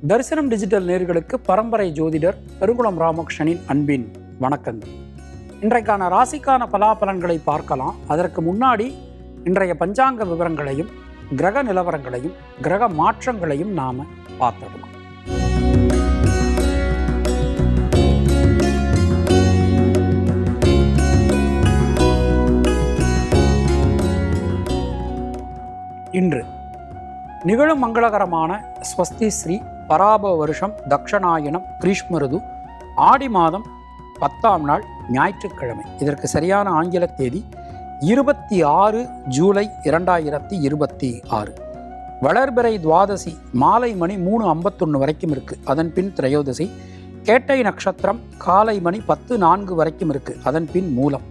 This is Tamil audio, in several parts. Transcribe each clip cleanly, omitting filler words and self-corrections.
தரிசனம் டிஜிட்டல் நேயர்களுக்கு பரம்பரை ஜோதிடர் பெருங்குளம் ராமகிருஷ்ணனின் அன்பின் வணக்கங்கள். இன்றைக்கான ராசிக்கான பலாபலன்களை பார்க்கலாம். அதற்கு முன்னாடி இன்றைய பஞ்சாங்க விவரங்களையும் கிரக நிலவரங்களையும் கிரக மாற்றங்களையும் நாம பார்த்துடலாம். இன்று நிகழும் மங்களகரமான ஸ்வஸ்தி ஸ்ரீ பராப வருஷம் தக்ஷணாயனம் கிரீஷ்ம ருது ஆடி மாதம் 10ஆம் நாள் ஞாயிற்றுக்கிழமை. இதற்கு சரியான ஆங்கில தேதி 26 ஜூலை 2026. வளர்பிறை துவாதசி மாலை மணி 3:51 வரைக்கும் இருக்கு. அதன் பின் திரையோதசி. கேட்டை நட்சத்திரம் காலை மணி 10:04 வரைக்கும் இருக்கு. அதன் பின் மூலம்.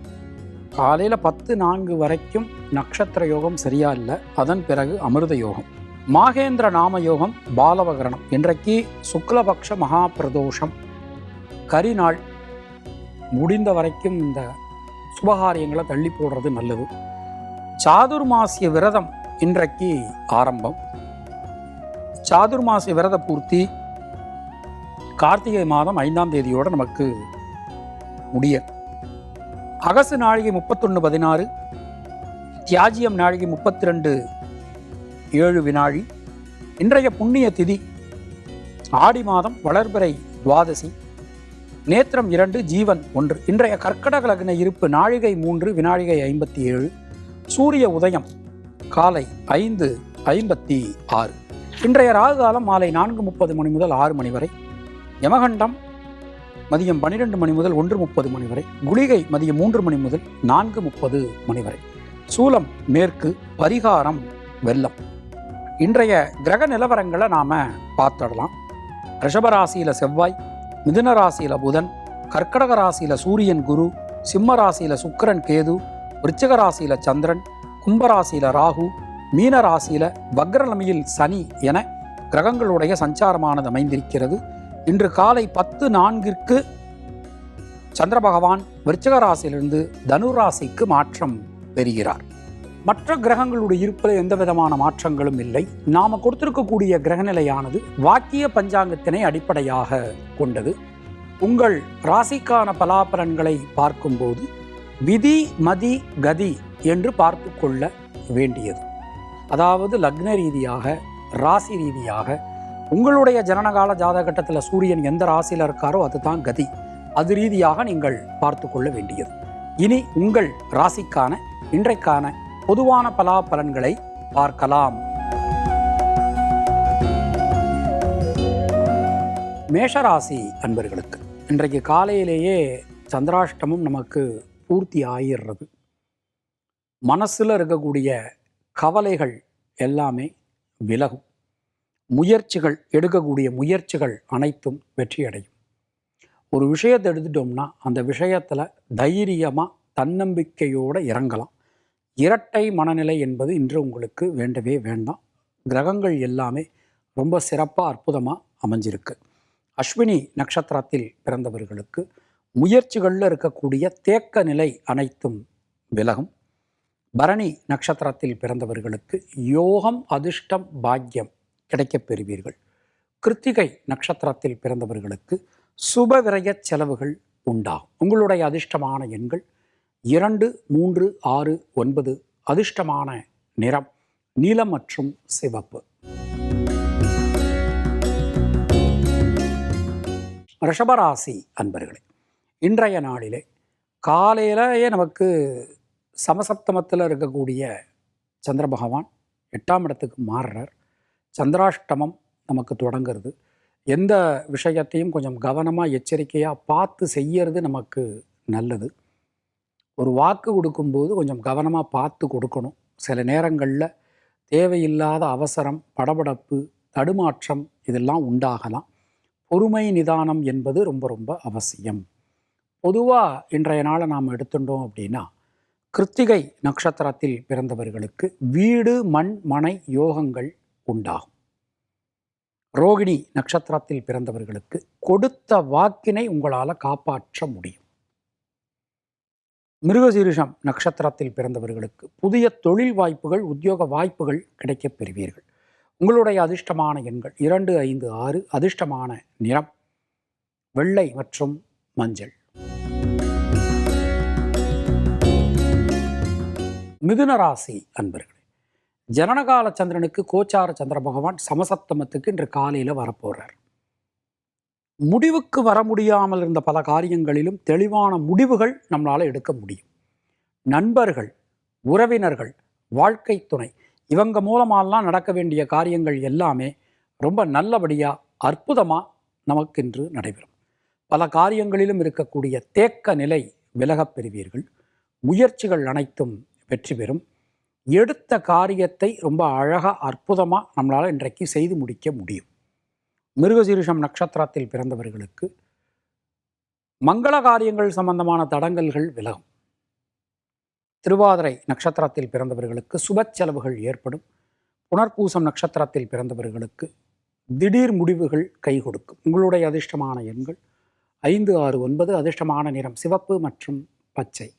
காலையில் 10:04 வரைக்கும் நட்சத்திர யோகம் சரியா இல்லை. அதன் பிறகு அமிர்த யோகம். மாகேந்திர நாம யோகம் பாலவகரணம். இன்றைக்கு சுக்லபக்ஷ மகா பிரதோஷம் கரிநாள். முடிந்த வரைக்கும் இந்த சுபகாரியங்களை தள்ளி போடுறது நல்லது. சாதுர்மாசிய விரதம் இன்றைக்கு ஆரம்பம். சாதுர்மாசிய விரத பூர்த்தி கார்த்திகை மாதம் 5ஆம் தேதியோடு நமக்கு முடிய. அகசு நாழிகை 31:16, தியாஜியம் நாழிகை 32:07 வினாழி. இன்றைய புண்ணிய திதி ஆடி மாதம் வளர்பிறை துவாதசி, நேத்திரம் 2, ஜீவன் 1. இன்றைய கர்க்கடக லக்ன இருப்பு நாழிகை 3 வினாழிகை 57. சூரிய உதயம் காலை 5:56. இன்றைய ராகு காலம் மாலை 4:30 மணி முதல் 6 மணி வரை. யமகண்டம் மதியம் 12 மணி முதல் 1:30 மணி வரை. குளிகை மதியம் 3 மணி முதல் 4:30 மணி வரை. சூலம் மேற்கு. பரிகாரம் வெள்ளம். இன்றைய கிரக நிலவரங்களை நாம் பார்த்துடலாம். ரிஷபராசியில் செவ்வாய், மிதுன ராசியில் புதன், கர்க்கடக ராசியில் சூரியன் குரு, சிம்ம ராசியில் சுக்கிரன் கேது, விருச்சிக ராசியில் சந்திரன், கும்பராசியில் ராகு, மீன ராசியில் வக்ரலமியில் சனி என கிரகங்களுடைய சஞ்சாரமானது அமைந்திருக்கிறது. இன்று காலை 10:04 சந்திர பகவான் விருச்சிக ராசியிலிருந்து தனு ராசிக்கு மாற்றம் பெறுகிறார். மற்ற கிரகங்களுடைய இருப்பில் எந்த விதமான மாற்றங்களும் இல்லை. நாம கொடுத்திருக்கக்கூடிய கிரகநிலையானது வாக்கிய பஞ்சாங்கத்தினை அடிப்படையாக கொண்டது. உங்கள் ராசிக்கான பலாபலன்களை பார்க்கும்போது விதி மதி கதி என்று பார்த்து கொள்ள வேண்டியது. அதாவது லக்ன ரீதியாக ராசி ரீதியாக உங்களுடைய ஜனனகால ஜாதகட்டத்தில் சூரியன் எந்த ராசியில் இருக்காரோ அதுதான் கதி. அது ரீதியாக நீங்கள் பார்த்து கொள்ள வேண்டியது. இனி உங்கள் ராசிக்கான இன்றைக்கான பொதுவான பலாபலன்களை பார்க்கலாம். மேஷராசி அன்பர்களுக்கு இன்றைக்கு காலையிலேயே சந்திராஷ்டமம் நமக்கு பூர்த்தி ஆகிடுறது. மனசில் இருக்கக்கூடிய கவலைகள் எல்லாமே விலகும். எடுக்கக்கூடிய முயற்சிகள் அனைத்தும் வெற்றியடையும். ஒரு விஷயத்தை எடுத்துட்டோம்னா அந்த விஷயத்தில் தைரியமாக தன்னம்பிக்கையோடு இறங்கலாம். இரட்டை மனநிலை என்பது இன்று உங்களுக்கு வேண்டவே வேண்டாம். கிரகங்கள் எல்லாமே ரொம்ப சிறப்பாக அற்புதமாக அமைஞ்சிருக்கு. அஸ்வினி நட்சத்திரத்தில் பிறந்தவர்களுக்கு முயற்சிகளில் இருக்கக்கூடிய தேக்க நிலை அனைத்தும் விலகும். பரணி நட்சத்திரத்தில் பிறந்தவர்களுக்கு யோகம் அதிர்ஷ்டம் பாக்கியம் கிடைக்கப் பெறுவீர்கள். கிருத்திகை நட்சத்திரத்தில் பிறந்தவர்களுக்கு சுப விரய செலவுகள் உண்டாகும். உங்களுடைய அதிர்ஷ்டமான எண்கள் 2, 3, 6, 9. அதிர்ஷ்டமான நிறம் நீலம் மற்றும் சிவப்பு. ரிஷபராசி அன்பர்களே, இன்றைய நாளிலே காலையிலேயே நமக்கு சமசப்தமத்தில் இருக்கக்கூடிய சந்திர பகவான் 8ஆம் இடத்துக்கு மாறுறார். சந்திராஷ்டமம் நமக்கு தொடங்கிறது. எந்த விஷயத்தையும் கொஞ்சம் கவனமாக எச்சரிக்கையாக பார்த்து செய்யறது நமக்கு நல்லது. ஒரு வாக்கு கொடுக்கும்போது கொஞ்சம் கவனமாக பார்த்து கொடுக்கணும். சில நேரங்களில் தேவையில்லாத அவசரம், படபடப்பு, தடுமாற்றம் இதெல்லாம் உண்டாகலாம். பொறுமை நிதானம் என்பது ரொம்ப ரொம்ப அவசியம். பொதுவாக இன்றைய நாளை நாம் எடுத்துட்டோம் அப்படின்னா கிருத்திகை நட்சத்திரத்தில் பிறந்தவர்களுக்கு வீடு மண் மனை யோகங்கள் உண்டாகும். ரோகிணி நட்சத்திரத்தில் பிறந்தவர்களுக்கு கொடுத்த வாக்கினை உங்களால் காப்பாற்ற முடியும். மிருகசீரிஷம் நட்சத்திரத்தில் பிறந்தவர்களுக்கு புதிய தொழில் வாய்ப்புகள், உத்தியோக வாய்ப்புகள் கிடைக்கப் பெறுவீர்கள். உங்களுடைய அதிர்ஷ்டமான எண்கள் 2, 5, 6. அதிர்ஷ்டமான நிறம் வெள்ளை மற்றும் மஞ்சள். மிதுன ராசி அன்பர்களே, ஜனனகால சந்திரனுக்கு கோச்சார சந்திர பகவான் சமசப்தமத்துக்கு இன்று காலையில் வரப்போறார். முடிவுக்கு வர முடியாமல் இருந்த பல காரியங்களிலும் தெளிவான முடிவுகள் நம்மளால் எடுக்க முடியும். நண்பர்கள், உறவினர்கள், வாழ்க்கை துணை இவங்க மூலமாலாம் நடக்க வேண்டிய காரியங்கள் எல்லாமே ரொம்ப நல்லபடியாக அற்புதமாக நமக்கு இன்று நடைபெறும். பல காரியங்களிலும் இருக்கக்கூடிய தேக்க நிலை விலகப் பெறுவீர்கள். முயற்சிகள் அனைத்தும் வெற்றி பெறும். எடுத்த காரியத்தை ரொம்ப அழகாக அற்புதமாக நம்மளால் இன்றைக்கு செய்து முடிக்க முடியும். மிருகசீரிஷம் நட்சத்திரத்தில் பிறந்தவர்களுக்கு மங்கள காரியங்கள் சம்பந்தமான தடங்கல்கள் விலகும். திருவாதிரை நட்சத்திரத்தில் பிறந்தவர்களுக்கு சுப செலவுகள் ஏற்படும். புனர்பூசம் நட்சத்திரத்தில் பிறந்தவர்களுக்கு திடீர் முடிவுகள் கை கொடுக்கும். உங்களுடைய அதிர்ஷ்டமான எண்கள் 5, 6, 9. அதிர்ஷ்டமான நிறம் சிவப்பு மற்றும் பச்சை.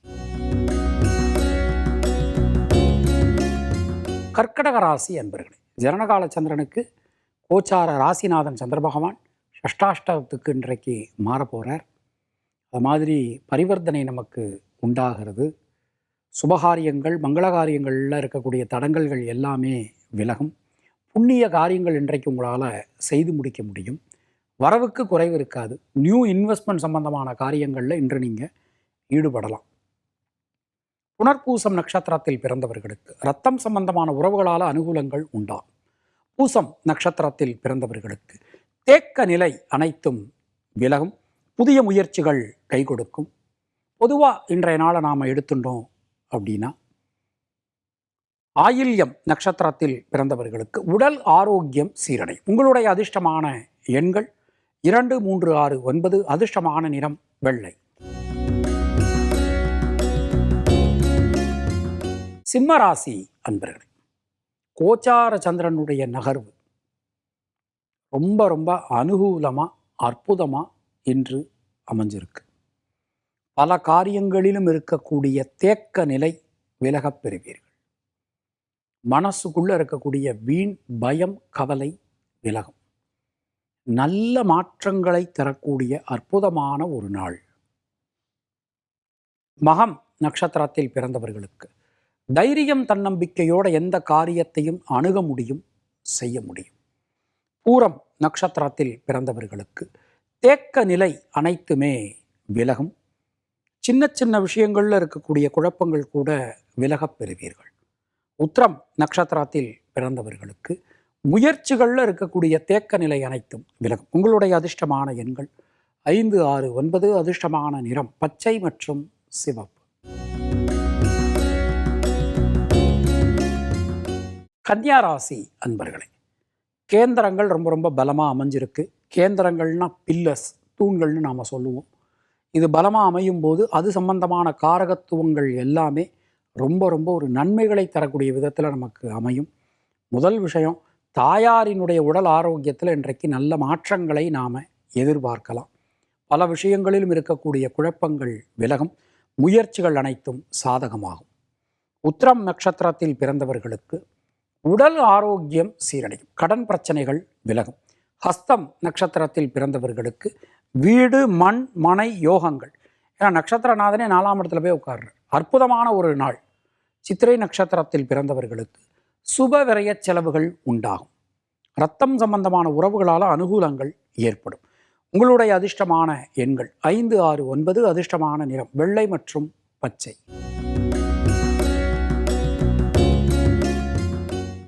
கர்க்கடக ராசி அன்பர்களே, ஜனனகால சந்திரனுக்கு கோச்சார ராசிநாதன் சந்திர பகவான் ஷஷ்டாஷ்டத்துக்கு இன்றைக்கு மாறப்போகிறார். அது மாதிரி பரிவர்த்தனை நமக்கு உண்டாகிறது. சுபகாரியங்கள் மங்களகாரியங்களில் இருக்கக்கூடிய தடங்கல்கள் எல்லாமே விலகும். புண்ணிய காரியங்கள் இன்றைக்கு உங்களால் செய்து முடிக்க முடியும். வரவுக்கு குறைவு இருக்காது. நியூ இன்வெஸ்ட்மெண்ட் சம்பந்தமான காரியங்களில் இன்று நீங்கள் ஈடுபடலாம். புனர்பூசம் நட்சத்திரத்தில் பிறந்தவர்களுக்கு இரத்தம் சம்பந்தமான உறவுகளால் அனுகூலங்கள் உண்டாகும். பூசம் நட்சத்திரத்தில் பிறந்தவர்களுக்கு தேக்க நிலை அனைத்தும் விலகும். புதிய முயற்சிகள் கை கொடுக்கும். பொதுவாக இன்றைய நாளை நாம் எடுத்துட்டோம் அப்படின்னா, ஆயில்யம் நட்சத்திரத்தில் பிறந்தவர்களுக்கு உடல் ஆரோக்கியம் சீரடையும். உங்களுடைய அதிர்ஷ்டமான எண்கள் 2, 3, 6, 9. அதிர்ஷ்டமான நிறம் வெள்ளை. சிம்மராசி அன்பர்களே, கோச்சார சந்திரனுடைய நகர்வு ரொம்ப ரொம்ப அனுகூலமாக அற்புதமாக இன்று அமைஞ்சிருக்கு. பல காரியங்களிலும் இருக்கக்கூடிய தேக்க நிலை விலகப் பெறுவீர்கள். மனசுக்குள்ளே இருக்கக்கூடிய வீண் பயம் கவலை விலகும். நல்ல மாற்றங்களை தரக்கூடிய அற்புதமான ஒரு நாள். மகம் நட்சத்திரத்தில் பிறந்தவர்களுக்கு தைரியம் தன்னம்பிக்கையோட எந்த காரியத்தையும் அணுக முடியும், செய்ய முடியும். பூரம் நட்சத்திரத்தில் பிறந்தவர்களுக்கு தேக்க நிலை அனைத்துமே விலகும். சின்ன சின்ன விஷயங்களில் இருக்கக்கூடிய குழப்பங்கள் கூட விலகப் பெறுவீர்கள். உத்திரம் நட்சத்திரத்தில் பிறந்தவர்களுக்கு முயற்சிகளில் இருக்கக்கூடிய தேக்க நிலை அனைத்தும் விலகும். உங்களுடைய அதிர்ஷ்டமான எண்கள் 5, 6, 9. அதிர்ஷ்டமான நிறம் பச்சை மற்றும் சிவப்பு. கன்னியா ராசி அன்பர்களே, கேந்திரங்கள் ரொம்ப ரொம்ப பலமாக அமைஞ்சிருக்கு. கேந்திரங்கள்னா பில்லர்ஸ், தூண்கள்னு நாம் சொல்லுவோம். இது பலமாக அமையும் போது அது சம்பந்தமான காரகத்துவங்கள் எல்லாமே ரொம்ப ரொம்ப ஒரு நன்மைகளை தரக்கூடிய விதத்தில் நமக்கு அமையும். முதல் விஷயம், தாயாரினுடைய உடல் ஆரோக்கியத்தில் இன்றைக்கு நல்ல மாற்றங்களை நாம் எதிர்பார்க்கலாம். பல விஷயங்களிலும் இருக்கக்கூடிய குழப்பங்கள் விலகும். முயற்சிகள் அனைத்தும் சாதகமாகும். உத்திரம் நட்சத்திரத்தில் பிறந்தவர்களுக்கு உடல் ஆரோக்கியம் சீரடையும். கடன் பிரச்சனைகள் விலகும். ஹஸ்தம் நட்சத்திரத்தில் பிறந்தவர்களுக்கு வீடு மண் மனை யோகங்கள். ஏன்னா நட்சத்திரநாதனே 4ஆம் இடத்துல போய் உட்கார்றார். அற்புதமான ஒரு நாள். சித்திரை நட்சத்திரத்தில் பிறந்தவர்களுக்கு சுப விரய செலவுகள் உண்டாகும். இரத்தம் சம்பந்தமான உறவுகளால் அனுகூலங்கள் ஏற்படும். உங்களுடைய அதிர்ஷ்டமான எண்கள் 5, 6, 9. அதிர்ஷ்டமான நிறம் வெள்ளை மற்றும் பச்சை.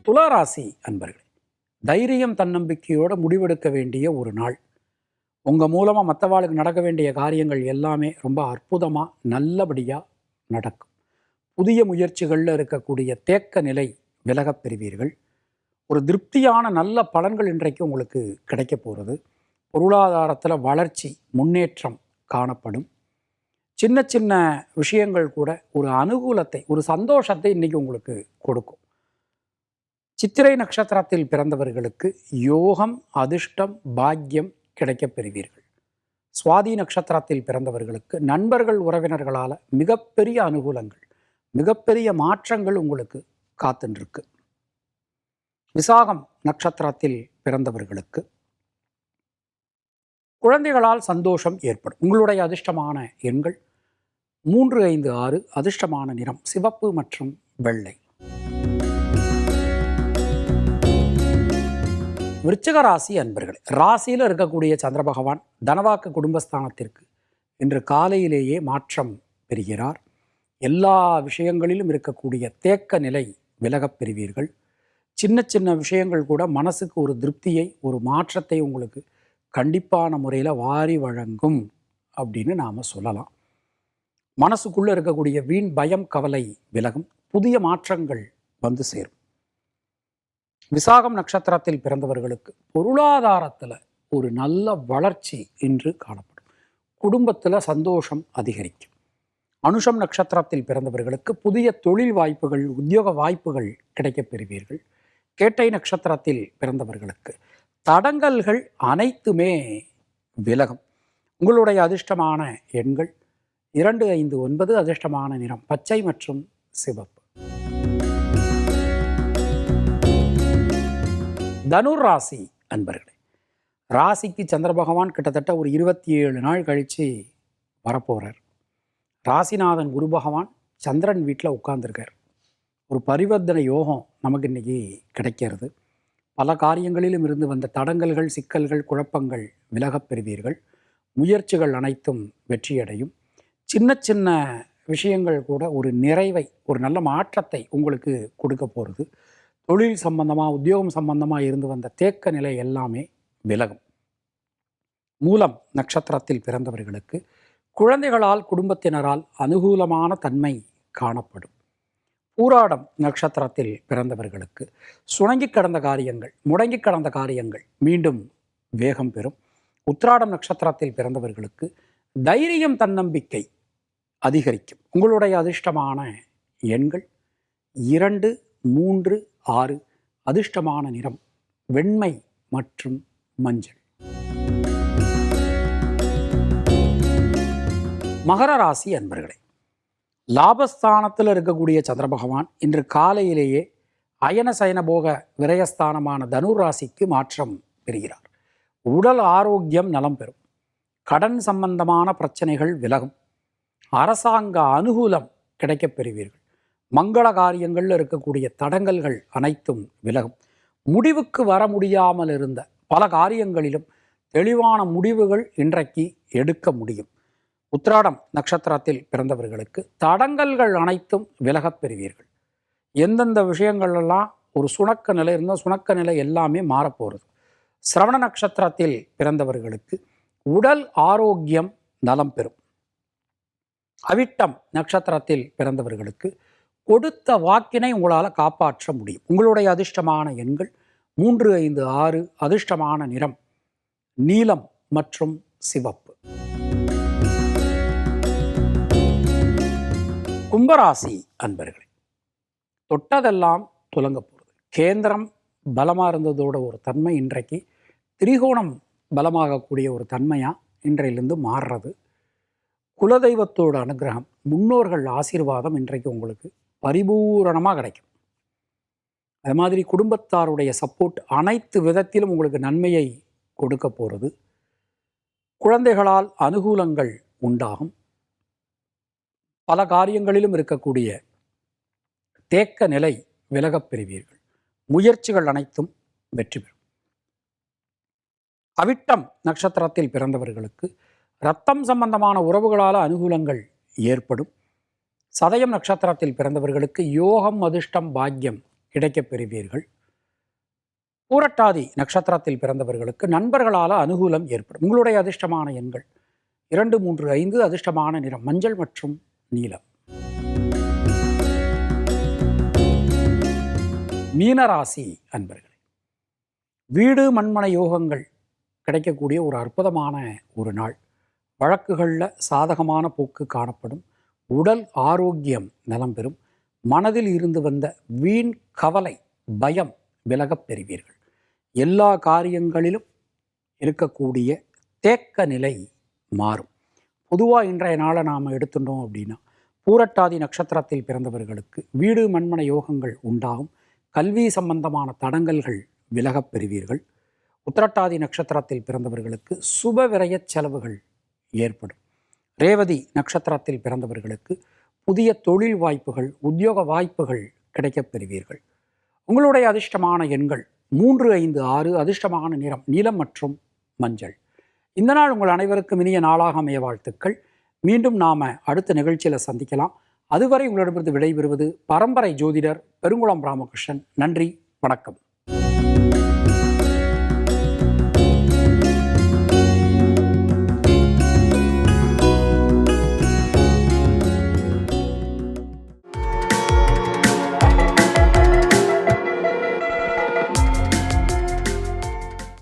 துளாராசி அன்பர்களே, தைரியம் தன்னம்பிக்கையோடு முடிவெடுக்க வேண்டிய ஒரு நாள். உங்கள் மூலமாக மற்றவாளுக்கு நடக்க வேண்டிய காரியங்கள் எல்லாமே ரொம்ப அற்புதமாக நல்லபடியாக நடக்கும். புதிய முயற்சிகளில் இருக்கக்கூடிய தேக்க நிலை விலகப் பெறுவீர்கள். ஒரு திருப்தியான நல்ல பலன்கள் இன்றைக்கு உங்களுக்கு கிடைக்க போகிறது. பொருளாதாரத்தில் வளர்ச்சி முன்னேற்றம் காணப்படும். சின்ன சின்ன விஷயங்கள் கூட ஒரு அனுகூலத்தை ஒரு சந்தோஷத்தை இன்றைக்கி உங்களுக்கு கொடுக்கும். சித்திரை நட்சத்திரத்தில் பிறந்தவர்களுக்கு யோகம் அதிர்ஷ்டம் பாக்கியம் கிடைக்கப் பெறுவீர்கள். சுவாதி நட்சத்திரத்தில் பிறந்தவர்களுக்கு நண்பர்கள் உறவினர்களால் மிகப்பெரிய அனுகூலங்கள் மிகப்பெரிய மாற்றங்கள் உங்களுக்கு காத்துருக்கு. விசாகம் நட்சத்திரத்தில் பிறந்தவர்களுக்கு குழந்தைகளால் சந்தோஷம் ஏற்படும். உங்களுடைய அதிர்ஷ்டமான எண்கள் 3, 5, 6. அதிர்ஷ்டமான நிறம் சிவப்பு மற்றும் வெள்ளை. விருச்சிக ராசி அன்பர்களே, ராசியில் இருக்கக்கூடிய சந்திர பகவான் தனவாக்கு குடும்பஸ்தானத்திற்கு இன்று காலையிலேயே மாற்றம் பெறுகிறார். எல்லா விஷயங்களிலும் இருக்கக்கூடிய தேக்க நிலை விலகப் பெறுவீர்கள். சின்ன சின்ன விஷயங்கள் கூட மனசுக்கு ஒரு திருப்தியை, ஒரு மாற்றத்தை உங்களுக்கு கண்டிப்பான முறையில் வாரி வழங்கும் அப்படின்னு நாம் சொல்லலாம். மனசுக்குள்ளே இருக்கக்கூடிய வீண் பயம் கவலை விலகும். புதிய மாற்றங்கள் வந்து சேரும். விசாகம் நட்சத்திரத்தில் பிறந்தவர்களுக்கு பொருளாதாரத்தில் ஒரு நல்ல வளர்ச்சி இன்று காணப்படும். குடும்பத்தில் சந்தோஷம் அதிகரிக்கும். அனுஷம் நட்சத்திரத்தில் பிறந்தவர்களுக்கு புதிய தொழில் வாய்ப்புகள், உத்தியோக வாய்ப்புகள் கிடைக்கப் பெறுவீர்கள். கேட்டை நட்சத்திரத்தில் பிறந்தவர்களுக்கு தடங்கல்கள் அனைத்துமே விலகும். உங்களுடைய அதிர்ஷ்டமான எண்கள் 2, 5, 9. அதிர்ஷ்டமான நிறம் பச்சை மற்றும் சிவப்பு. தனுர் ராசி அன்பர்களே, ராசிக்கு சந்திர பகவான் கிட்டத்தட்ட ஒரு 27 நாள் கழித்து வரப்போகிறார். ராசிநாதன் குரு பகவான் சந்திரன் வீட்டில் உட்கார்ந்துருக்கார். ஒரு பரிவர்த்தனை யோகம் நமக்கு இன்றைக்கி கிடைக்கிறது. பல காரியங்களிலும் இருந்து வந்த தடங்கல்கள், சிக்கல்கள், குழப்பங்கள் விலகப் பெறுவீர்கள். முயற்சிகள் அனைத்தும் வெற்றியடையும். சின்ன சின்ன விஷயங்கள் கூட ஒரு நிறைவை, ஒரு நல்ல மாற்றத்தை உங்களுக்கு கொடுக்க போகிறது. தொழில் சம்பந்தமாக, உத்தியோகம் சம்பந்தமாக இருந்து வந்த தேக்க நிலை எல்லாமே விலகும். மூலம் நட்சத்திரத்தில் பிறந்தவர்களுக்கு குழந்தைகளால், குடும்பத்தினரால் அனுகூலமான தன்மை காணப்படும். பூராடம் நட்சத்திரத்தில் பிறந்தவர்களுக்கு சுணங்கி கடந்த காரியங்கள், முடங்கி கடந்த காரியங்கள் மீண்டும் வேகம் பெறும். உத்திராடம் நட்சத்திரத்தில் பிறந்தவர்களுக்கு தைரியம், தன்னம்பிக்கை அதிகரிக்கும். உங்களுடைய அதிர்ஷ்டமான எண்கள் 2, 3, 6. அதிர்ஷ்டமான நிறம் வெண்மை மற்றும் மஞ்சள். மகர ராசி அன்பர்களே, லாபஸ்தானத்தில் இருக்கக்கூடிய சந்திர பகவான் இன்று காலையிலேயே அயன சயன போக விரயஸ்தானமான தனுர் ராசிக்கு மாற்றம் பெறுகிறார். உடல் ஆரோக்கியம் நலம் பெறும். கடன் சம்பந்தமான பிரச்சனைகள் விலகும். அரசாங்க அனுகூலம் கிடைக்கப் பெறுவீர்கள். மங்கள காரியங்களில் இருக்கக்கூடிய தடங்கல்கள் அனைத்தும் விலகும். முடிவுக்கு வர முடியாமல் இருந்த பல காரியங்களிலும் தெளிவான முடிவுகள் இன்றைக்கு எடுக்க முடியும். உத்திராடம் நட்சத்திரத்தில் பிறந்தவர்களுக்கு தடங்கல்கள் அனைத்தும் விலகப் பெறுவீர்கள். எந்தெந்த விஷயங்கள்லாம் ஒரு சுணக்க நிலை இருந்தால் சுணக்க நிலை எல்லாமே மாறப்போகிறது. சிரவண நட்சத்திரத்தில் பிறந்தவர்களுக்கு உடல் ஆரோக்கியம் நலம் பெறும். அவிட்டம் நட்சத்திரத்தில் பிறந்தவர்களுக்கு கொடுத்த வாக்கினை உங்களால் காப்பாற்ற முடியும். உங்களுடைய அதிர்ஷ்டமான எண்கள் 3, 5, 6. அதிர்ஷ்டமான நிறம் நீலம் மற்றும் சிவப்பு. கும்பராசி அன்பர்களே, தொட்டதெல்லாம் துலங்க போகிறது. கேந்திரம் பலமாக இருந்ததோட ஒரு தன்மை இன்றைக்கு திரிகோணம் பலமாகக்கூடிய ஒரு தன்மையாக இன்றையிலிருந்து மாறுறது. குலதெய்வத்தோட அனுகிரகம், முன்னோர்கள் ஆசீர்வாதம் இன்றைக்கு உங்களுக்கு பரிபூரணமாக கிடைக்கும். அது மாதிரி குடும்பத்தாருடைய சப்போர்ட் அனைத்து விதத்திலும் உங்களுக்கு நன்மையை கொடுக்க போகிறது. குழந்தைகளால் அனுகூலங்கள் உண்டாகும். பல காரியங்களிலும் இருக்கக்கூடிய தேக்க நிலை விலகப் பெறுவீர்கள். முயற்சிகள் அனைத்தும் வெற்றி பெறும். அவிட்டம் நட்சத்திரத்தில் பிறந்தவர்களுக்கு இரத்தம் சம்பந்தமான உறவுகளால் அனுகூலங்கள் ஏற்படும். சதயம் நட்சத்திரத்தில் பிறந்தவர்களுக்கு யோகம், அதிர்ஷ்டம், பாக்கியம் கிடைக்கப் பெறுவீர்கள். பூரட்டாதி நட்சத்திரத்தில் பிறந்தவர்களுக்கு நண்பர்களால் அனுகூலம் ஏற்படும். உங்களுடைய அதிர்ஷ்டமான எண்கள் 2, 3, 5. அதிர்ஷ்டமான நிறம் மஞ்சள் மற்றும் நீலம். மீனராசி அன்பர்களே, வீடு மண்மனை யோகங்கள் கிடைக்கக்கூடிய ஒரு அற்புதமான ஒரு நாள். வழக்குகளில் சாதகமான போக்கு காணப்படும். உடல் ஆரோக்கியம் நலம் பெறும். மனதில் இருந்து வந்த வீண் கவலை, பயம் விலகப் பெறுவீர்கள். எல்லா காரியங்களிலும் இருக்கக்கூடிய தேக்க நிலை மாறும். பொதுவாக இன்றைய நாளை நாம் எடுத்துட்டோம் அப்படின்னா, பூரட்டாதி நட்சத்திரத்தில் பிறந்தவர்களுக்கு வீடு மண்மனை யோகங்கள் உண்டாகும். கல்வி சம்பந்தமான தடங்கல்கள் விலகப் பெறுவீர்கள். உத்திரட்டாதி நட்சத்திரத்தில் பிறந்தவர்களுக்கு சுப விரய செலவுகள் ஏற்படும். ரேவதி நட்சத்திரத்தில் பிறந்தவர்களுக்கு புதிய தொழில் வாய்ப்புகள், உத்தியோக வாய்ப்புகள் கிடைக்கப் பெறுவீர்கள். உங்களுடைய அதிர்ஷ்டமான எண்கள் 3, 5, 6. அதிர்ஷ்டமான நிறம் நீலம் மற்றும் மஞ்சள். இந்த நாள் உங்கள் அனைவருக்கும் இனிய நாளாக அமைய வாழ்த்துக்கள். மீண்டும் நாம அடுத்த நிகழ்ச்சியில் சந்திக்கலாம். அதுவரை உங்களிடமிருந்து விடைபெறுவது பரம்பரை ஜோதிடர் பெருங்குளம் ராமகிருஷ்ணன். நன்றி, வணக்கம்.